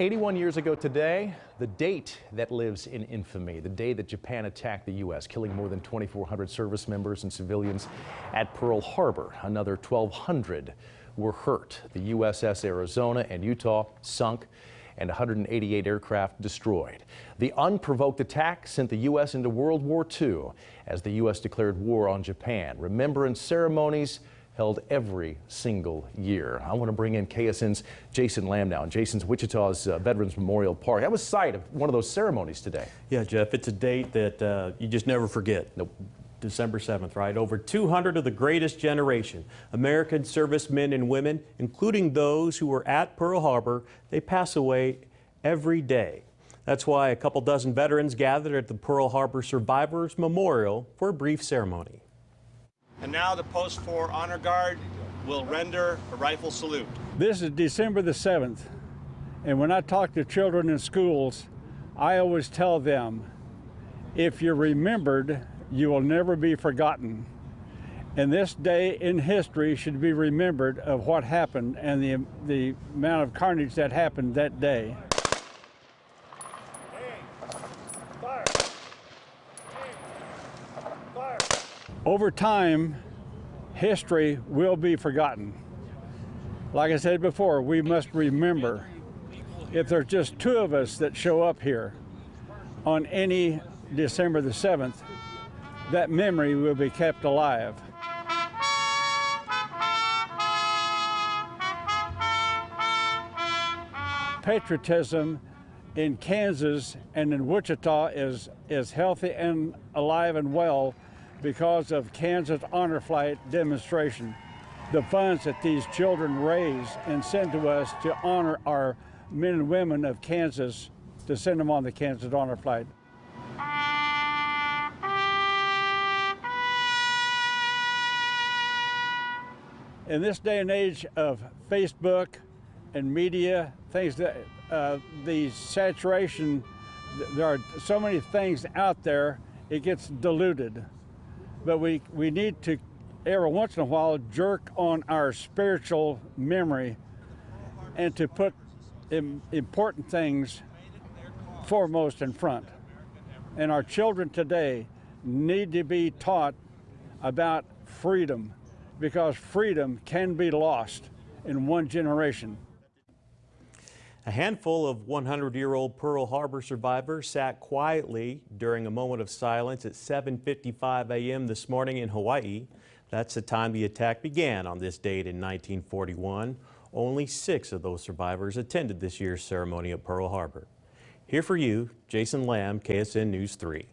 81 years ago today, the date that lives in infamy, the day that Japan attacked the U.S., killing more than 2,400 service members and civilians at Pearl Harbor. Another 1,200 were hurt. The USS Arizona and Utah sunk and 188 aircraft destroyed. The unprovoked attack sent the U.S. into World War II as the U.S. declared war on Japan. Remembrance ceremonies held every single year. I want to bring in KSN's Jason Lamb now. And Jason's Wichita's Veterans Memorial Park. That was site of one of those ceremonies today. Yeah, Jeff, it's a date that you just never forget. Nope. December 7th, right? Over 200 of the greatest generation, American servicemen and women, including those who were at Pearl Harbor, they pass away every day. That's why a couple dozen veterans gathered at the Pearl Harbor Survivors Memorial for a brief ceremony. And now the Post 4 Honor Guard will render a rifle salute. This is December the 7th, and when I talk to children in schools, I always tell them, if you're remembered, you will never be forgotten. And this day in history should be remembered of what happened and the amount of carnage that happened that day. Over time, history will be forgotten. Like I said before, we must remember. If there's just two of us that show up here on any December the 7th, that memory will be kept alive. Patriotism in Kansas and in Wichita is healthy and alive and well because of Kansas Honor Flight demonstration. The funds that these children raise and send to us to honor our men and women of Kansas, to send them on the Kansas Honor Flight. In this day and age of Facebook and media, things that the saturation, there are so many things out there, it gets diluted. But we need to, every once in a while, jerk on our spiritual memory and to put important things foremost in front. And our children today need to be taught about freedom, because freedom can be lost in one generation. A handful of 100-year-old Pearl Harbor survivors sat quietly during a moment of silence at 7:55 a.m. this morning in Hawaii. That's the time the attack began on this date in 1941. Only 6 of those survivors attended this year's ceremony at Pearl Harbor. Here for you, Jason Lamb, KSN News 3.